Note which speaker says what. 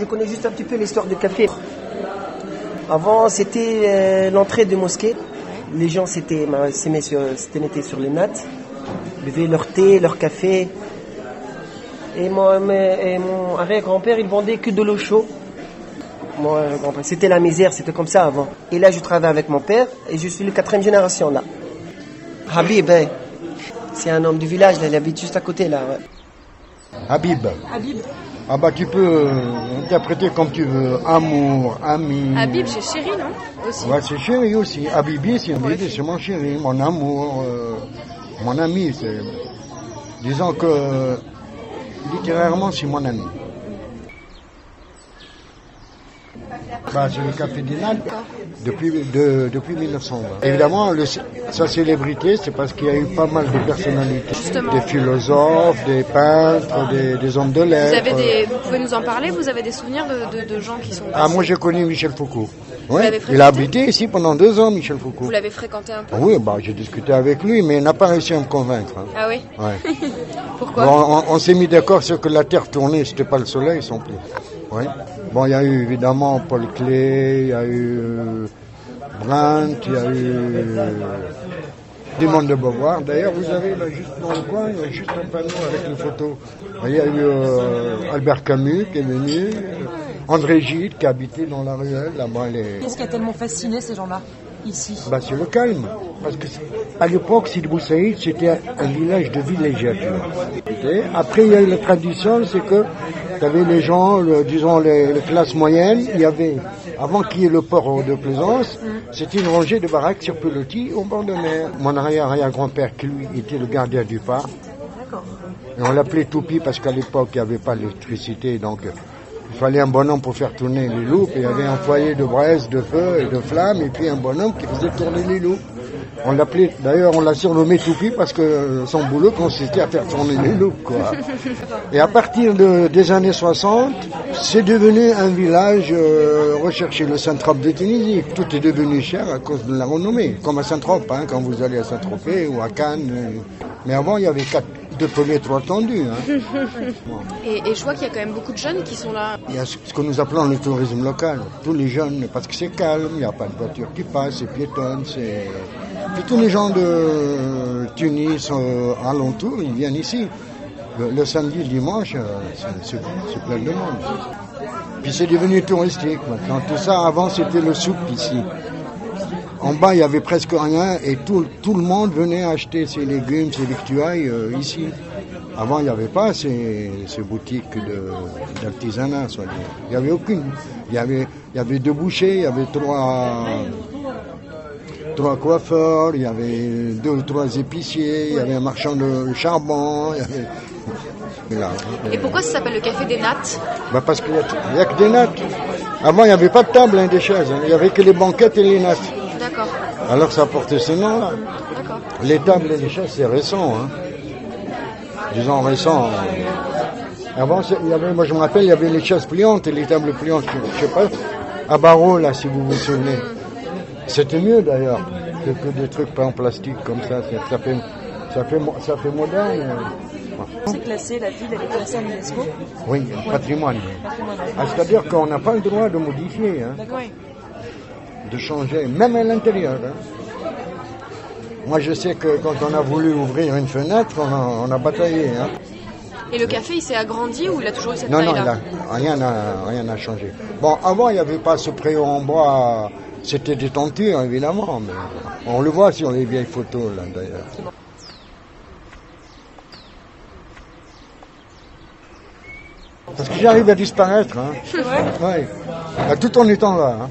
Speaker 1: Je connais juste un petit peu l'histoire du café. Avant, c'était l'entrée de mosquée. Les gens s'étaient mettaient sur les nattes, buvaient leur thé, leur café. Et mon arrière-grand-père, il vendait que de l'eau chaude. C'était la misère, c'était comme ça avant. Et là, je travaille avec mon père et je suis la 4e génération là. Habib, c'est un homme du village, là, il habite juste à côté là. Ouais.
Speaker 2: Habib. Ah bah tu peux interpréter comme tu veux. Amour, ami.
Speaker 3: Habib, c'est chéri, non aussi.
Speaker 2: Ouais, c'est chéri aussi. Habibi, c'est mon chéri, mon amour, mon ami. Disons que littérairement, c'est mon ami. Bah, c'est le café d'Inal depuis 1920. Évidemment, sa célébrité, c'est parce qu'il y a eu pas mal de personnalités.
Speaker 3: Justement.
Speaker 2: Des philosophes, des peintres, des hommes de lettres.
Speaker 3: Vous pouvez nous en parler? Vous avez des souvenirs de gens qui sont passés?
Speaker 2: Ah, moi j'ai connu Michel Foucault. Ouais,
Speaker 3: Il
Speaker 2: a habité ici pendant 2 ans, Michel Foucault.
Speaker 3: Vous l'avez fréquenté un peu?
Speaker 2: Oui, bah, j'ai discuté avec lui, mais il n'a pas réussi à me convaincre. Hein.
Speaker 3: Ah oui?
Speaker 2: Ouais.
Speaker 3: Pourquoi?
Speaker 2: Bon, on s'est mis d'accord sur que la Terre tournait, c'était pas le Soleil, sans plus. Ouais. Bon, il y a eu évidemment Paul Klee, il y a eu Brandt, il y a eu Simone de Beauvoir. D'ailleurs, vous avez là, juste dans le coin, il y a juste un panneau avec une photo. Il y a eu Albert Camus qui est venu, André Gide qui habitait dans la ruelle, là-bas.
Speaker 4: Qu'est-ce qui a tellement fasciné ces gens-là, ici?
Speaker 2: Bah, c'est le calme. Parce que à l'époque, Sidi Bou Saïd, c'était un village de villégiature. Après, il y a eu la tradition, c'est que il y avait les gens, disons les classes moyennes, il y avait, avant qu'il y ait le port de Plaisance, c'était une rangée de baraques sur Pelotis au bord de mer. Mon arrière-grand-père, qui lui était le gardien du phare, et on l'appelait Toupi parce qu'à l'époque, il n'y avait pas d'électricité, donc il fallait un bonhomme pour faire tourner les loupes, et il y avait un foyer de braise, de feu et de flammes, et puis un bonhomme qui faisait tourner les loupes. On l'appelait, d'ailleurs, on l'a surnommé Toupi parce que son boulot consistait à faire tourner les loupes, quoi. Et à partir des années 60, c'est devenu un village recherché, le Saint-Tropez de Tunisie. Tout est devenu cher à cause de la renommée, comme à Saint-Tropez, hein, quand vous allez à Saint-Tropez ou à Cannes. Mais avant, il y avait 2 premiers, 3 tendus. Hein.
Speaker 3: Et je vois qu'il y a quand même beaucoup de jeunes qui sont là.
Speaker 2: Il y a ce que nous appelons le tourisme local. Tous les jeunes, parce que c'est calme, il n'y a pas de voiture qui passe, c'est piétonne, c'est... Puis tous les gens de Tunis, alentour, ils viennent ici. Le samedi, le dimanche, c'est plein de monde. Puis c'est devenu touristique maintenant. Tout ça, avant, c'était le souk ici. En bas, il n'y avait presque rien et tout le monde venait acheter ses légumes, ses victuailles ici. Avant, il n'y avait pas ces boutiques d'artisanat, soit-disant. Il n'y avait aucune. Il y avait 2 bouchers, il y avait 3 coiffeurs, il y avait 2 ou 3 épiciers, il y avait un marchand de charbon.
Speaker 3: Et pourquoi ça s'appelle le café des nattes?
Speaker 2: Bah parce qu'il n'y a que des nattes. Avant, il n'y avait pas de table, hein, des chaises. Hein. Il n'y avait que les banquettes et les nattes.
Speaker 3: D'accord.
Speaker 2: Alors ça portait ce nom-là.
Speaker 3: D'accord.
Speaker 2: Les tables et les chaises, c'est récent. Hein. Disons récent. Avant, moi je me rappelle, il y avait les chaises pliantes et les tables pliantes. Je sais pas, à barreaux, là, si vous vous souvenez. C'était mieux d'ailleurs que des trucs pas en plastique comme ça. Ça fait moderne.
Speaker 4: C'est classé, la ville, elle est classée à l'UNESCO.
Speaker 2: Oui, patrimoine. Ah, c'est-à-dire qu'on n'a pas le droit de modifier, hein, de changer, même à l'intérieur. Hein. Moi, je sais que quand on a voulu ouvrir une fenêtre, on a bataillé. Hein.
Speaker 3: Et le café, il s'est agrandi ou il a toujours eu cette taille-là?
Speaker 2: Non, rien n'a changé. Bon, avant, il n'y avait pas ce préau en bois. C'était des tentures, évidemment, mais on le voit sur les vieilles photos, là, d'ailleurs. Parce que j'arrive à disparaître, hein.
Speaker 4: C'est vrai?
Speaker 2: Ouais. Tout en étant là, hein.